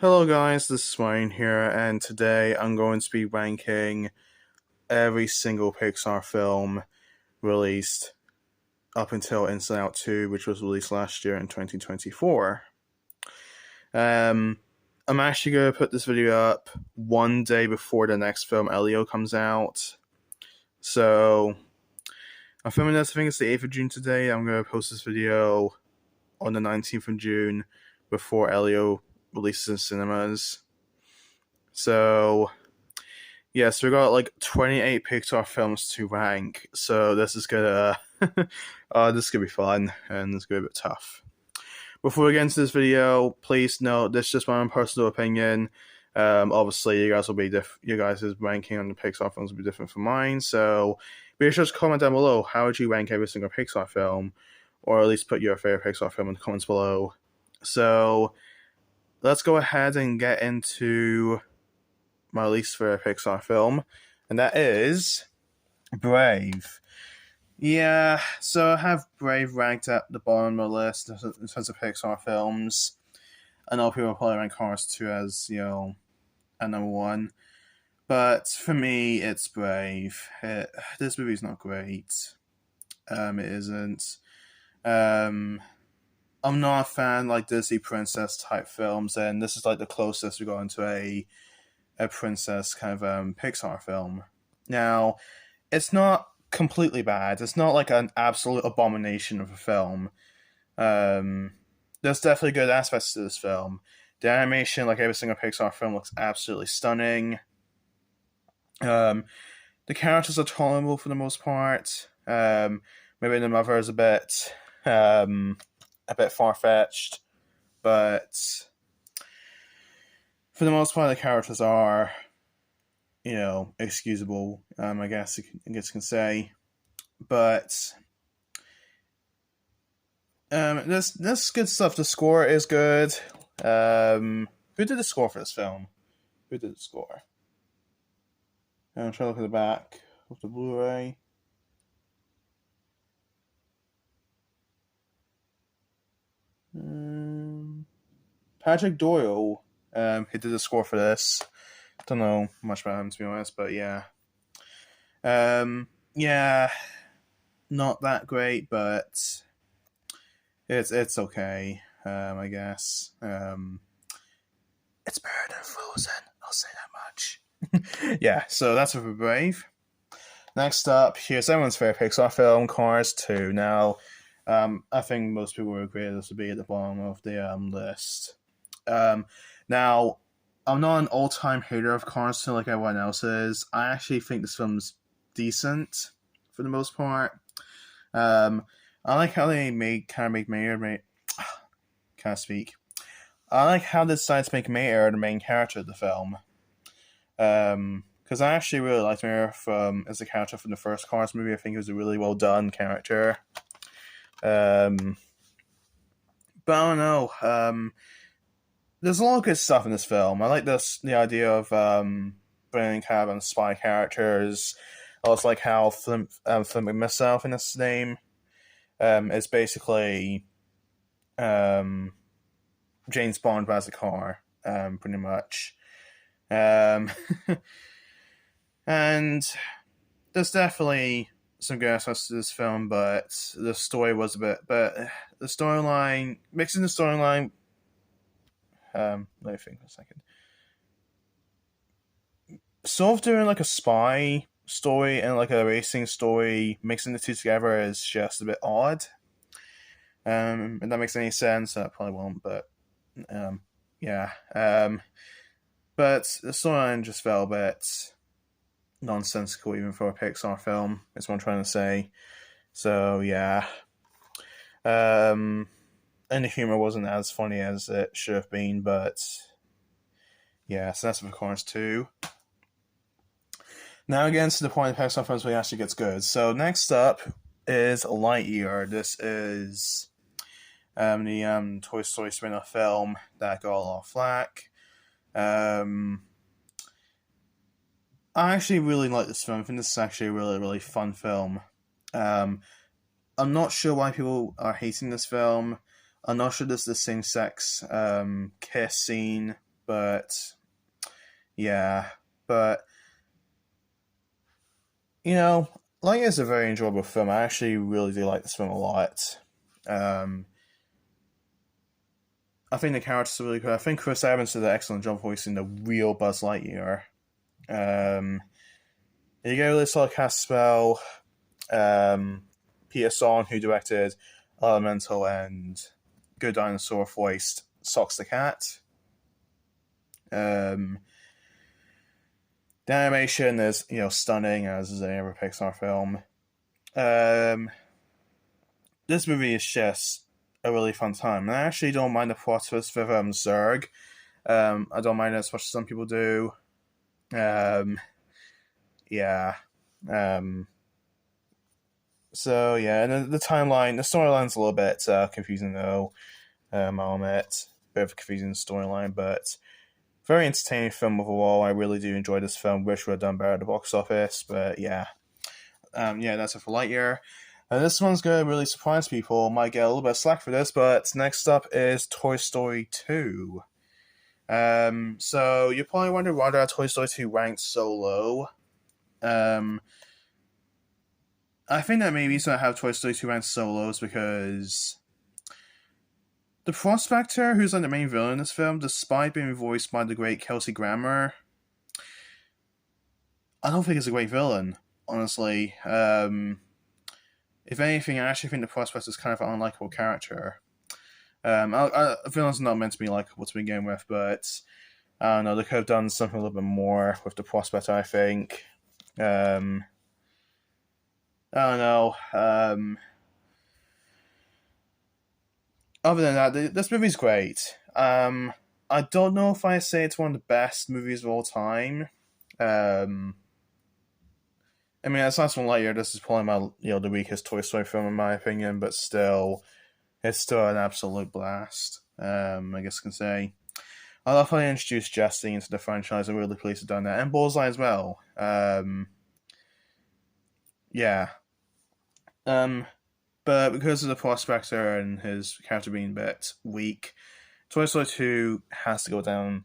Hello guys, this is Ryan here, and today I'm going to be ranking every single Pixar film released up until Inside Out 2, which was released last year in 2024. Um, I'm actually going to put this video up one day before the next film, Elio, comes out. So, I'm filming this, I think it's the 8th of June today. I'm going to post this video on the 19th of June before Elio releases in cinemas. So, yes, we got like 28 Pixar films to rank. So this is gonna, this is gonna be fun and it's gonna be a bit tough. Before we get into this video, please note this is just my own personal opinion. Obviously, you guys' ranking on the Pixar films will be different from mine. So be sure to comment down below how would you rank every single Pixar film, or at least put your favorite Pixar film in the comments below. So let's go ahead and get into my least favorite Pixar film, and that is Brave. Yeah, so I have Brave ranked at the bottom of the list in terms of Pixar films. I know people probably rank Cars 2 as, at number one, but for me, it's Brave. This movie's not great. It isn't. I'm not a fan like Disney princess type films, and this is like the closest we got into a princess kind of Pixar film. Now, it's not completely bad. It's not like an absolute abomination of a film. There's definitely good aspects to this film. The animation, like every single Pixar film, looks absolutely stunning. The characters are tolerable for the most part. Maybe the mother is a bit far-fetched, but for the most part, the characters are, excusable. I guess you can say, but this good stuff. The score is good. Who did the score for this film? Who did the score? I'm trying to look at the back of the Blu-ray. Patrick Doyle. He did the score for this. Don't know much about him, to be honest, but yeah. Yeah, not that great, but it's okay, I guess. It's better than Frozen, I'll say that much. Yeah, so that's for Brave. Next up, here's everyone's favorite Pixar film, Cars 2. Now, I think most people would agree this would be at the bottom of the list. Now, I'm not an all-time hater of Cars 2 like everyone else is. I actually think this film's decent for the most part. I like how they I like how they decided to make Mayor the main character of the film. Because I actually really liked Mayor as a character from the first Cars movie. I think he was a really well done character. But I don't know. There's a lot of good stuff in this film. I like the idea of bringing kind of spy characters. I also like how Flint McMissile, in this name, is basically James Bond as a car, pretty much. And there's definitely some good aspects to this film, but the story was a bit. But the storyline, mixing the storyline. Let me think for a second. Sort of doing like a spy story and like a racing story, mixing the two together is just a bit odd. If that makes any sense, that probably won't, but yeah. But the storyline just felt a bit nonsensical even for a Pixar film, is what I'm trying to say. So yeah. And the humor wasn't as funny as it should have been, but yeah, so that's for Cars 2. Now again to the point of Pixar films where it actually gets good. So next up is Lightyear. This is the Toy Story spin-off film that got a lot of flack. I actually really like this film. I think this is actually a really, really fun film. I'm not sure why people are hating this film. I'm not sure this is the same-sex kiss scene But yeah, but you know, Lightyear is a very enjoyable film. I actually really do like this film a lot. Um, I think the characters are really good. I think Chris Evans did an excellent job voicing the real Buzz Lightyear. Um, you get a really solid cast spell. Peter Son, who directed Elemental and Good Dinosaur, voiced Socks the Cat. Um, the animation is, stunning, as is any other Pixar film. Um, this movie is just a really fun time, and I actually don't mind the plot twist with Zurg. I don't mind it as much as some people do. Um, yeah. Um, so yeah, and the timeline, the storyline's a little bit confusing though. I'll admit, bit of a confusing storyline, but very entertaining film overall. I really do enjoy this film. Wish we had done better at the box office, but yeah. Yeah, that's it for Lightyear. And this one's gonna really surprise people. Might get a little bit of slack for this, but next up is Toy Story 2. So you probably wonder why that Toy Story 2 ranked so low. I think that maybe reason I have Toy Story 2 ranked so low is because the prospector, who's like the main villain in this film, despite being voiced by the great Kelsey Grammer, I don't think it's a great villain, honestly. If anything, I actually think the prospector is kind of an unlikable character. Villains are not meant to be likable to begin with, but I don't know, they could have done something a little bit more with the prospector, I think. I don't know. Other than that, this movie's great. I don't know if I say it's one of the best movies of all time. I mean, aside from Lightyear, this is probably my the weakest Toy Story film in my opinion, but still, it's still an absolute blast. I guess I can say. I love how they introduced Jessie into the franchise. I'm really pleased to have done that, and Bullseye as well. Yeah. But because of the prospector and his character being a bit weak, Toy Story 2 has to go down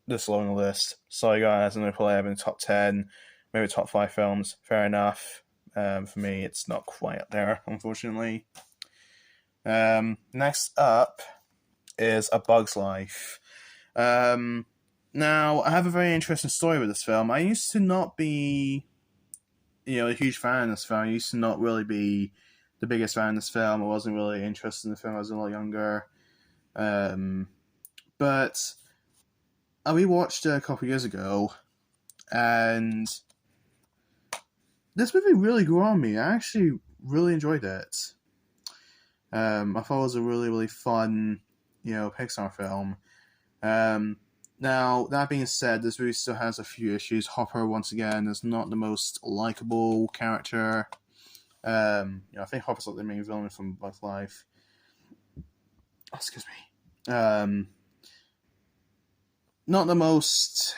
this low on the list. Sorry guys, I'm going to probably have in the top 10, maybe top 5 films. Fair enough. For me, it's not quite up there, unfortunately. Next up is A Bug's Life. Now, I have a very interesting story with this film. I used to not be a huge fan of this film. I used to not really be the biggest fan of this film. I wasn't really interested in the film. I was a little younger. But I rewatched it a couple of years ago, and this movie really grew on me. I actually really enjoyed it. I thought it was a really, really fun, Pixar film. Now, that being said, this movie still has a few issues. Hopper, once again, is not the most likable character. I think Hopper's like the main villain from Bug's Life. Oh, excuse me. Not the most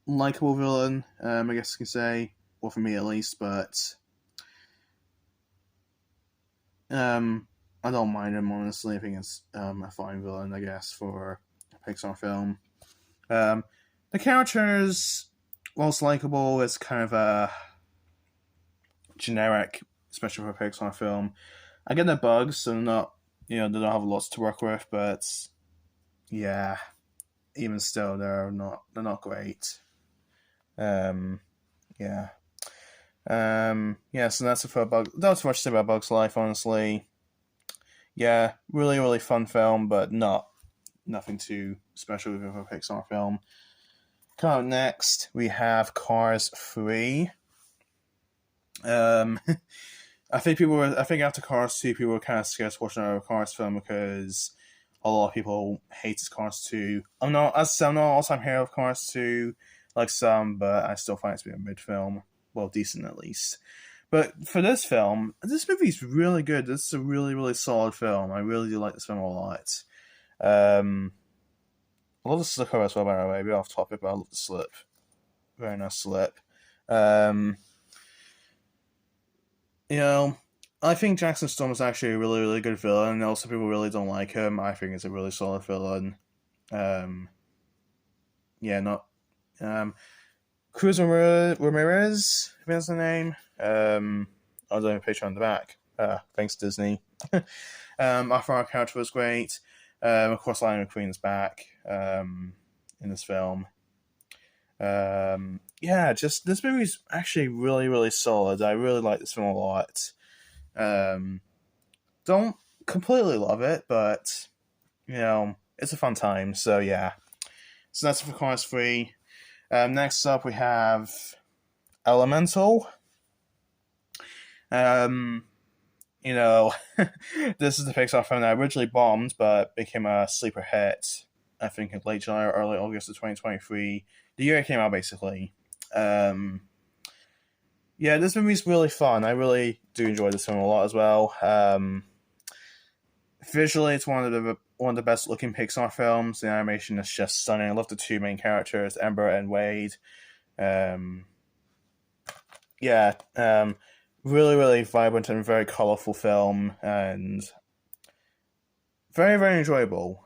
likable villain, I guess you can say. Well, for me at least, but I don't mind him, honestly. I think it's a fine villain, I guess, for a Pixar film. The characters, whilst likable, is kind of a generic, especially for a Pixar film. I get their bugs, so they're not, they don't have lots to work with, but yeah, even still, they're not great. Yeah. So that's it for That's much to say about Bug's Life, honestly. Yeah, really, really fun film, but nothing too special with a Pixar film. Coming up next, we have Cars 3. I think after Cars 2, people were kind of scared to watch another Cars film because a lot of people hated Cars 2. I'm not an all-time hero of Cars 2, like some, but I still find it to be a mid-film. Well, decent at least. But for this film, this movie's really good. This is a really, really solid film. I really do like this film a lot. I love the slip cover as well, by the way. A bit off topic, but I love the slip. Very nice slip. I think Jackson Storm is actually a really, really good villain. Also, people really don't like him. I think he's a really solid villain. yeah, not Cruz Ramirez, if that's the name. I was on a picture on the back. Thanks Disney. Our character was great. Of course, Lightning McQueen's back in this film. Yeah, just this movie's actually really, really solid. I really like this film a lot. Don't completely love it, but it's a fun time. So yeah, so that's for Cars 3. Next up, we have Elemental. You know, this is the Pixar film that originally bombed, but became a sleeper hit. I think in late July or early August of 2023, the year it came out, basically. Yeah, this movie's really fun. I really do enjoy this film a lot as well. Visually, it's one of the best looking Pixar films. The animation is just stunning. I love the two main characters, Ember and Wade. Yeah, really, really vibrant and very colorful film, and very, very enjoyable.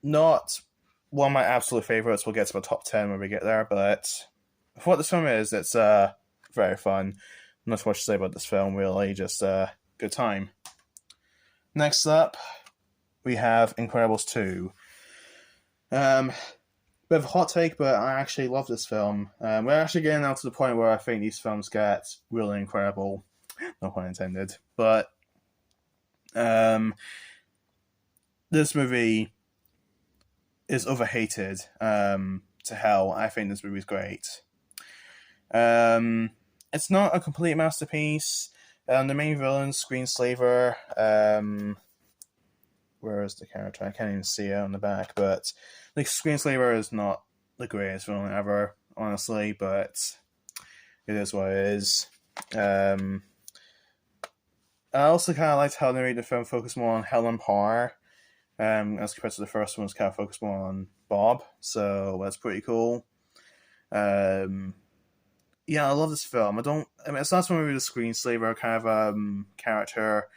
Not one of my absolute favorites. We'll get to my top 10 when we get there, but for what this film is, it's very fun. Not much to say about this film, really. Just a good time. Next up, we have Incredibles 2. Bit of a hot take, but I actually love this film. We're actually getting now to the point where I think these films get really incredible. No pun intended. But this movie is overhated to hell. I think this movie's great. It's not a complete masterpiece. The main villain, Screenslaver, where is the character? I can't even see it on the back, but like Screenslaver is not the greatest villain ever, honestly, but it is what it is. I also kind of liked how they made the film focus more on Helen Parr, as compared to the first one, was kind of focused more on Bob, so that's pretty cool. Yeah, I love this film. It's not so much the Screenslaver kind of character.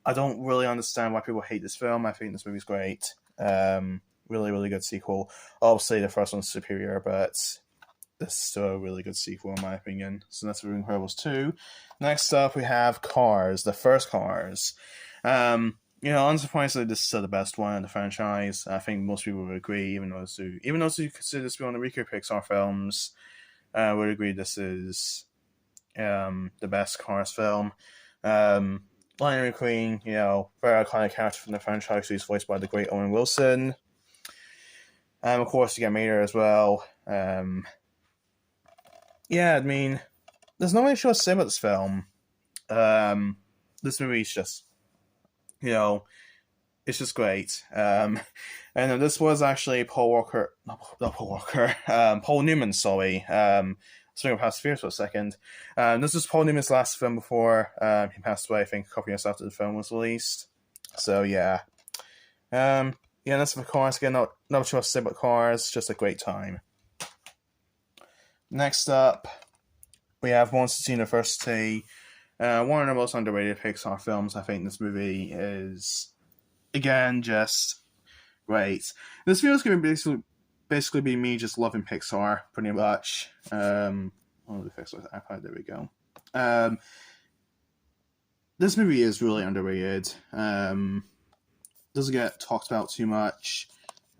I don't really understand why people hate this film. I think this movie's great. Really, really good sequel. Obviously, the first one's superior, but this is still a really good sequel in my opinion. So that's for Incredibles 2. Next up, we have Cars, the first Cars. Unsurprisingly, this is still the best one in the franchise. I think most people would agree, even those who consider this to be one of the weaker Pixar films, would agree this is the best Cars film. Lightning McQueen, very iconic character from the franchise, who's voiced by the great Owen Wilson. Of course, you get Mater as well. Yeah, I mean, there's not much to say about this film. This movie's just, it's just great. And this was actually Paul Newman, sorry. Swing past fears for a second. This was Paul Newman's last film before he passed away, I think, a couple years after the film was released. So, yeah. That's for Cars. Again, not much to say about Cars, just a great time. Next up, we have Monsters University. One of the most underrated Pixar films. I think this movie is, again, just great. This video is going to basically be me just loving Pixar, pretty much. Let me fix this iPad. There we go. This movie is really underrated. Doesn't get talked about too much.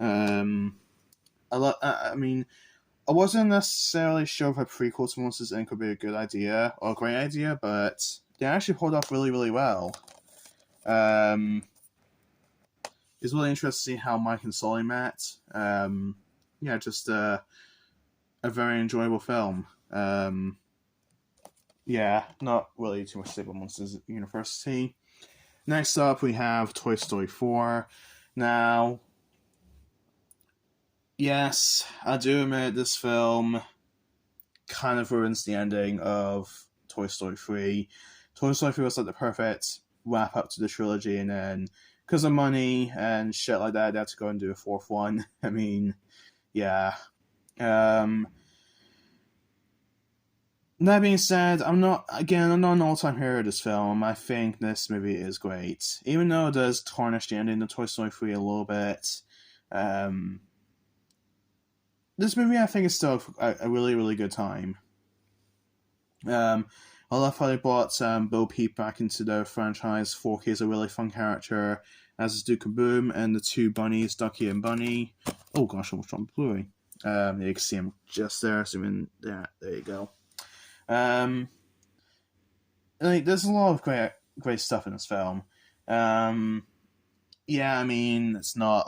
I wasn't necessarily sure if a prequel to Monsters Inc. would be a good idea or a great idea, but they actually pulled off really, really well. It's really interesting to see how Mike and Sully met. Just a very enjoyable film. Not really too much to say about Monsters University. Next up, we have Toy Story 4. Now, yes, I do admit this film kind of ruins the ending of Toy Story 3. Toy Story 3 was like the perfect wrap up to the trilogy, and then because of money and shit like that, they had to go and do a fourth one. I mean, yeah. That being said, I'm not an all-time hero of this film. I think this movie is great. Even though it does tarnish the ending of Toy Story 3 a little bit, this movie I think is still a really, really good time. I love how they brought Bo Peep back into the franchise. Forky is a really fun character, as is Duke Boom, and the two bunnies, Ducky and Bunny. Oh gosh, I almost dropped Bluey. You can see him just there, zoom in. Yeah, there you go. There's a lot of great stuff in this film. Yeah, I mean, it's not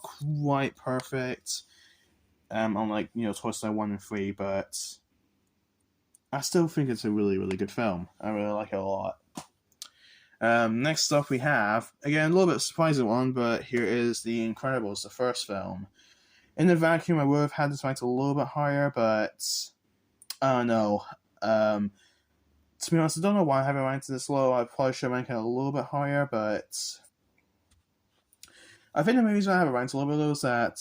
quite perfect. Unlike Toy Story 1 and 3, but I still think it's a really, really good film. I really like it a lot. Next up we have, again, a little bit surprising one, but here is The Incredibles, the first film. In the vacuum, I would have had this ranked a little bit higher, but I don't know. To be honest, I don't know why I haven't ranked it this low. I probably should rank it a little bit higher, but I think the reason I have it ranked a little bit low is that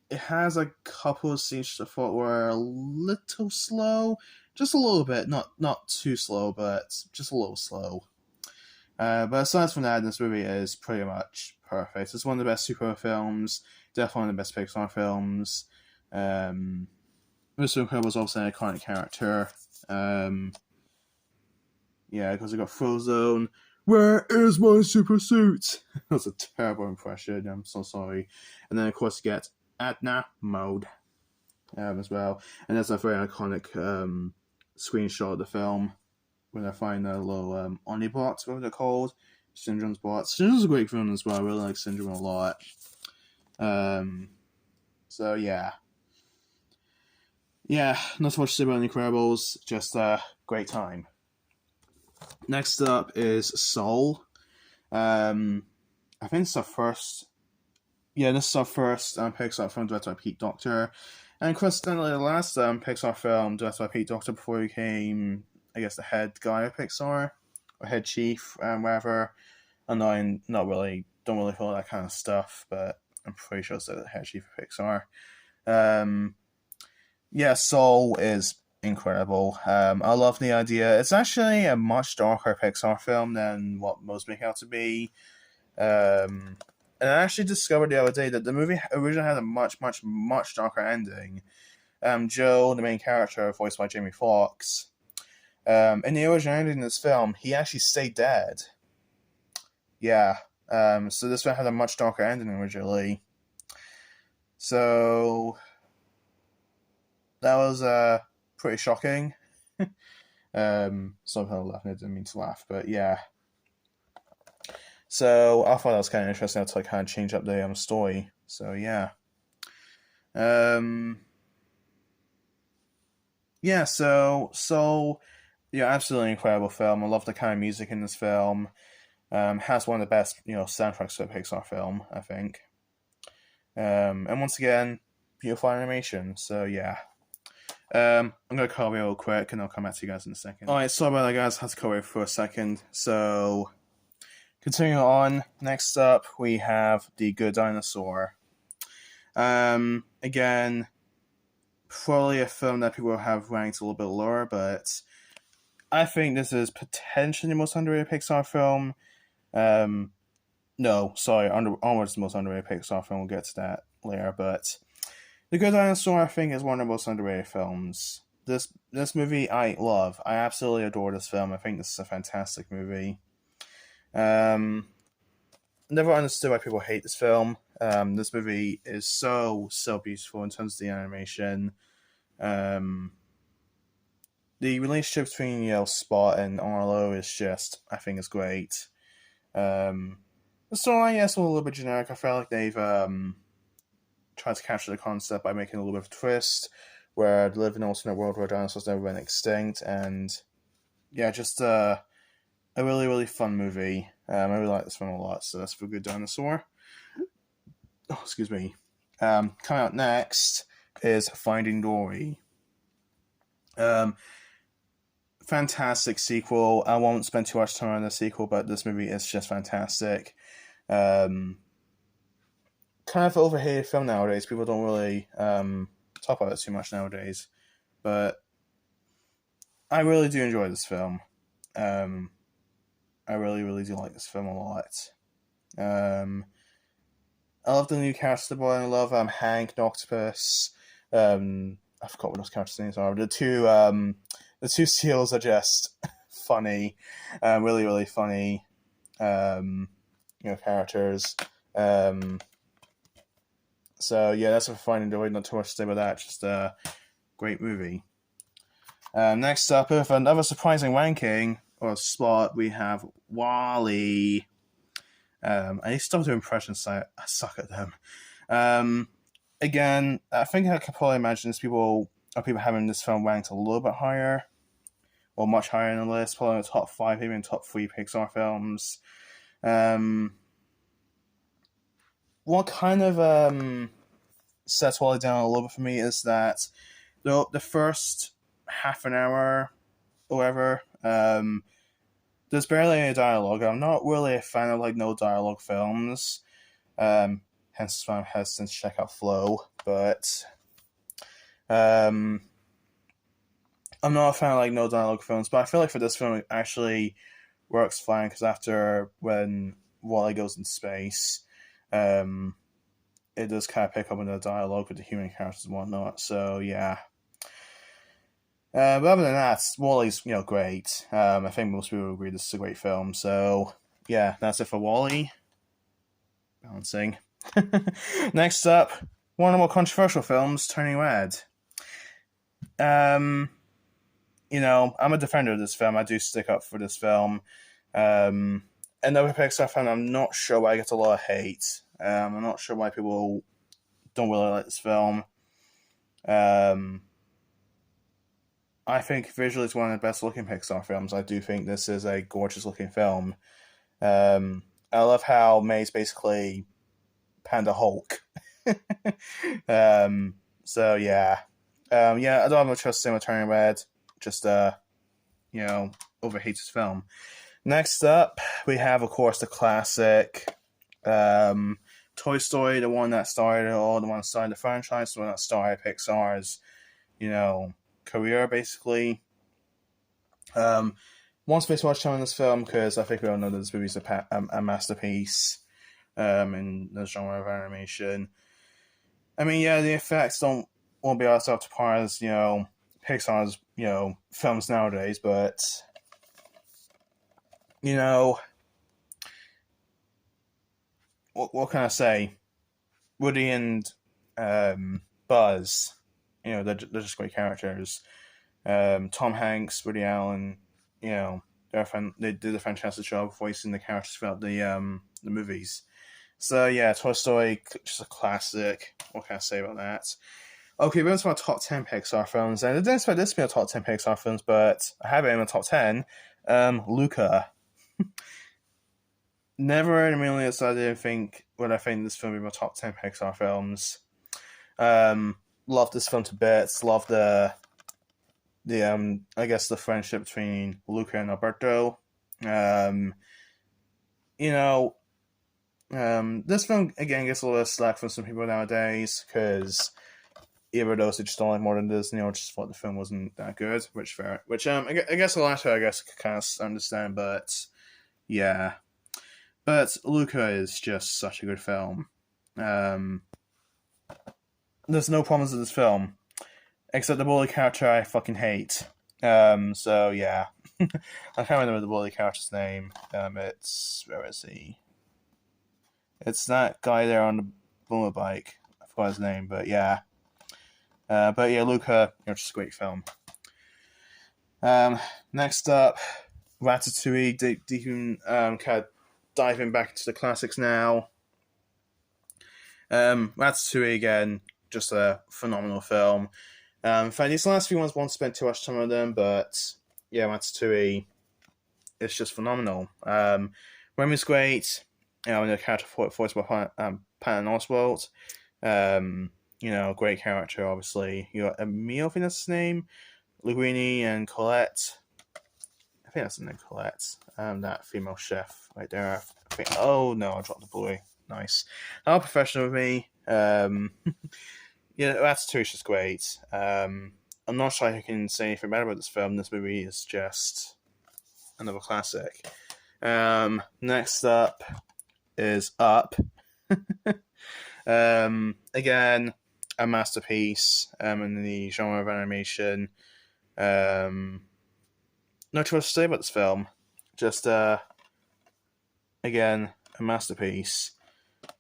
it has a couple of scenes I thought were a little slow. Just a little bit. Not too slow, but just a little slow. But aside from that, this movie is pretty much perfect. It's one of the best superhero films. Definitely one of the best Pixar films. Mr. Incredible is also an iconic character. Yeah, because we got Frozone. Where is my super suit? That's a terrible impression. I'm so sorry. And then, of course, you get Adna Mode as well. And that's a very iconic screenshot of the film when I find a little Omnibots, what they're called. Syndrome's bots. Syndrome's a great film as well. I really like Syndrome a lot. So, yeah. Yeah, not so much to say about Incredibles. Just a great time. Next up is Soul. I think this is our first. Yeah, this is our first Pixar film directed by Pete Docter. And coincidentally, the last Pixar film directed by Pete Docter before he became, I guess, the head guy of Pixar, or head chief, whatever. I'm not really, don't really follow that kind of stuff, but I'm pretty sure it's the head chief of Pixar. Yeah, Soul is incredible. I love the idea. It's actually a much darker Pixar film than what most make out to be. And I actually discovered the other day that the movie originally had a much, much, much darker ending. Joe, the main character, voiced by Jamie Foxx, in the original ending of this film, he actually stayed dead. Yeah. So this film had a much darker ending originally. So that was pretty shocking. Some people laughing, I didn't mean to laugh, but yeah. So I thought that was kind of interesting to kind of change up the story. So yeah. Yeah, so yeah, absolutely incredible film. I love the kind of music in this film. Has one of the best, soundtracks to a Pixar film, I think. And once again, beautiful animation. So yeah. I'm gonna cut away real quick, and I'll come back to you guys in a second. Alright, sorry about that, guys. I had to cut away for a second. So, continuing on, next up we have the Good Dinosaur. Again, probably a film that people have ranked a little bit lower, but I think this is potentially the most underrated Pixar film. No, sorry, Onward's the most underrated Pixar film. We'll get to that later, but The Good Dinosaur, I think, is one of the most underrated films. This movie I love. I absolutely adore this film. I think this is a fantastic movie. Never understood why people hate this film. This movie is so beautiful in terms of the animation. The relationship between Spot and Arlo is just, I think, is great. The story, yes, a little bit generic. I felt like they've tried to capture the concept by making a little bit of a twist, where they live in an alternate world where dinosaurs never went extinct, and yeah, just a really, really fun movie. I really like this film a lot, so that's for Good Dinosaur. Oh, excuse me. Coming out next is Finding Dory. Fantastic sequel. I won't spend too much time on the sequel, but this movie is just fantastic. Kind of overhated film nowadays. People don't really talk about it too much nowadays, but I really do enjoy this film. I really, really do like this film a lot. I love the new characters, boy. I love Hank, and Octopus. I forgot what those characters' names are. The two seals are just funny, really really funny. Characters. Um, so yeah, that's what I find enjoyed. Not too much to say about that. Just a great movie. Next up, with another surprising ranking or spot, we have WallE. I need to stop doing impressions. So I suck at them. Again, I think I can probably imagine people having this film ranked a little bit higher, or much higher in the list, probably in the top 5, maybe in top 3 Pixar films. What kind of sets WallE down a little bit for me is that the first half an hour, or whatever, there's barely any dialogue. I'm not really a fan of no dialogue films. Hence why I'm hesitant to check out Flow. But I'm not a fan of no dialogue films. But I feel like for this film it actually works fine, because after when WallE goes in space, it does kind of pick up on the dialogue with the human characters and whatnot. So yeah. But other than that, WallE's great. I think most people agree this is a great film. So yeah, that's it for WallE. Balancing. Next up, one of the more controversial films, Turning Red. I'm a defender of this film. I do stick up for this film. Another Pixar film, I'm not sure why it gets a lot of hate. I'm not sure why people don't really like this film. I think visually it's one of the best looking Pixar films. I do think this is a gorgeous looking film. I love how May's basically Panda Hulk. So yeah. I don't have much trust in Turning Red. Just overhates this film. Next up, we have of course the classic Toy Story, the one that started it all, the one that started the franchise, the one that started Pixar's, career basically. One space watch time on this film, because I think we all know that this movie is a masterpiece in the genre of animation. I mean, yeah, the effects won't be up to par as Pixar's films nowadays, but what can I say? Woody and Buzz, they're just great characters. Tom Hanks, Woody Allen, they did a fantastic job voicing the characters throughout the movies. So yeah, Toy Story, just a classic. What can I say about that? Okay, we're going to my top 10 Pixar films, and I didn't expect this to be a top 10 Pixar films, but I have it in my top 10. Luca. Never in a million years I didn't think I think this film would be my top 10 Pixar films. Love this film to bits. Love the I guess the friendship between Luca and Alberto. This film again gets a little slack from some people nowadays, because either of those who just don't like modern Disney, or just thought the film wasn't that good, which I guess the latter I guess I could kind of understand, but yeah. But Luca is just such a good film. There's no problems with this film, except the bully character I fucking hate. So yeah. I can't remember the bully character's name. Where is he? It's that guy there on the boomer bike. I forgot his name, but yeah. Luca, just a great film. Next up, Ratatouille. Kind of diving back into the classics now. Ratatouille again, just a phenomenal film. In fact, these last few ones won't spend too much time on them, but yeah, Ratatouille, it's just phenomenal. Remy's great. The character voiced by Patton Oswalt. Great character, obviously. You got Emile, I think that's his name. Linguini and Colette. I think that's the name, Colette. That female chef right there. Oh no, I dropped the boy. Nice. How professional of me. Ratatouille is just great. I'm not sure I can say anything bad about this film. This movie is just another classic. Next up is Up. Again, a masterpiece in the genre of animation. No choice to say about this film. Just again, a masterpiece.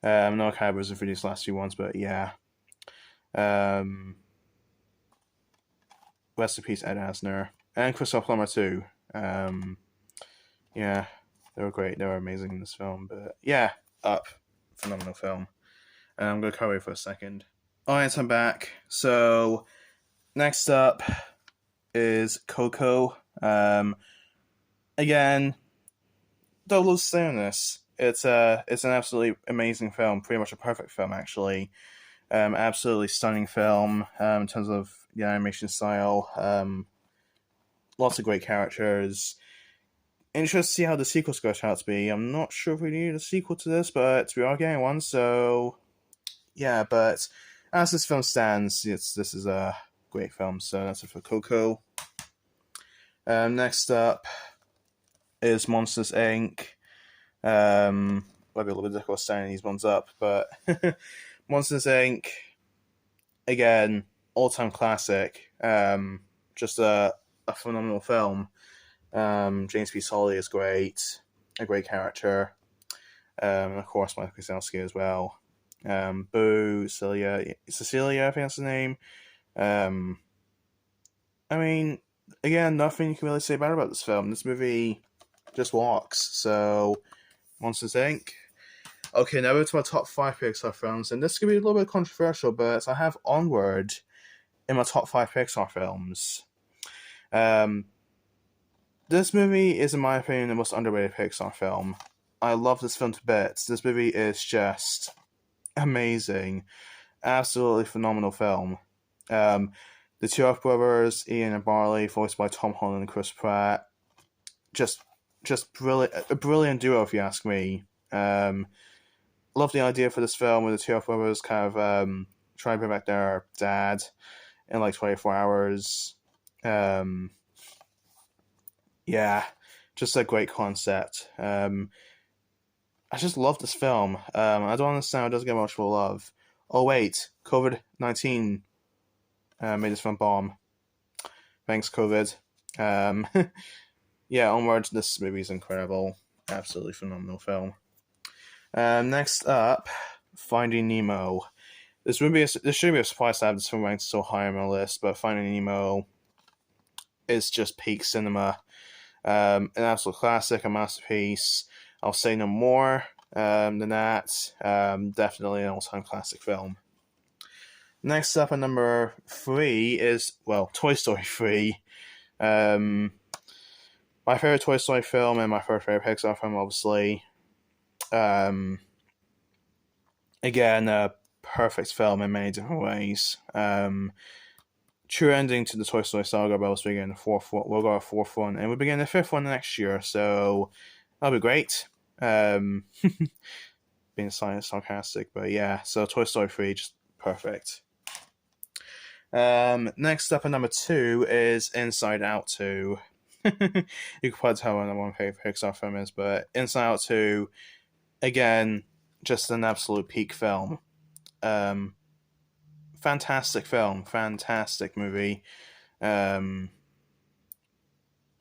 No cabers for these last few ones, but yeah. Rest in peace, Ed Asner. And Christoph Plummer, too. Yeah, they were great. They were amazing in this film. But yeah, Up. Phenomenal film. And I'm going to cover it for a second. Alright, I'm back. So, next up is Coco. Again, don't lose sight on this. It's an absolutely amazing film. Pretty much a perfect film, actually. Absolutely stunning film in terms of the animation style. Lots of great characters. Interested to see how the sequel's going to turn out to be. I'm not sure if we need a sequel to this, but we are getting one, so yeah. But as this film stands, this is a great film, so that's it for Coco. Next up is Monsters, Inc. Might be a little bit difficult standing these ones up, but Monsters, Inc. Again, all-time classic. Just a phenomenal film. James P. Solly is great, a great character. And of course, Mike Wazowski as well. Boo, Cecilia, I think that's the name. I mean, again, nothing you can really say bad about this film. This movie just walks. So, Monsters, Inc. Okay, now we're to my top 5 Pixar films, and this could be a little bit controversial, but I have Onward in my top 5 Pixar films. This movie is, in my opinion, the most underrated Pixar film. I love this film to bits. This movie is just amazing. Absolutely phenomenal film. The two brothers, Ian and Barley, voiced by Tom Holland and Chris Pratt. Just brilliant. A brilliant duo, if you ask me. Love the idea for this film where the two brothers kind of try and bring back their dad in like 24 hours. Yeah, just a great concept. I just love this film. I don't understand how it doesn't get much more love. Oh wait, COVID-19 made this film bomb. Thanks, COVID. Yeah, Onward, this movie is incredible. Absolutely phenomenal film. Next up, Finding Nemo. This shouldn't be a surprise to have this film ranked so high on my list, but Finding Nemo is just peak cinema. An absolute classic, a masterpiece. I'll say no more than that. Definitely an all-time classic film. Next up at number 3 is, well, Toy Story 3. My favorite Toy Story film and my first favorite Pixar film, obviously. Again, a perfect film in many different ways. True ending to the Toy Story saga, but we'll begin the fourth one. We'll go a fourth one, and we'll begin the fifth one next year. So that'll be great. Being sarcastic, but yeah. So Toy Story 3, just perfect. Next up at number 2 is Inside Out 2. You can probably tell what my favorite Pixar film is, but Inside Out 2, again, just an absolute peak film. Fantastic film, fantastic movie. You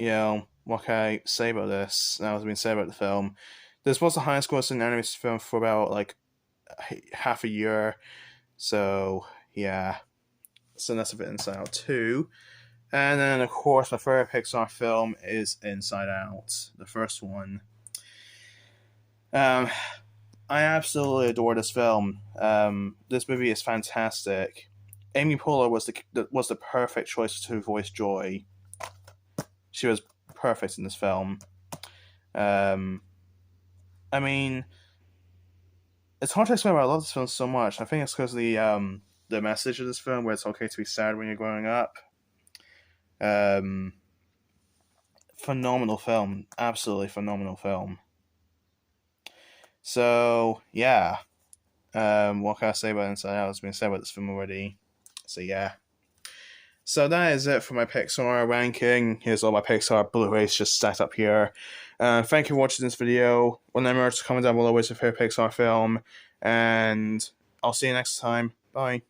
know, what can I say about this? That was being said about the film. This was the highest grossing animated film for about like half a year. So yeah. So that's a bit Inside Out 2. And then of course my favorite Pixar film is Inside Out, the first one. I absolutely adore this film. This movie is fantastic. Amy Poehler was the perfect choice to voice Joy. She was perfect in this film. I mean, it's hard to explain why I love this film so much. I think it's because of the message of this film, where it's okay to be sad when you're growing up. Phenomenal film, absolutely phenomenal film. So yeah, what can I say about Inside Out? It's been said about this film already. So yeah. So that is it for my Pixar ranking. Here's all my Pixar Blu-rays just stacked up here. Thank you for watching this video. Remember to comment down below what's your favorite Pixar film, and I'll see you next time. Bye.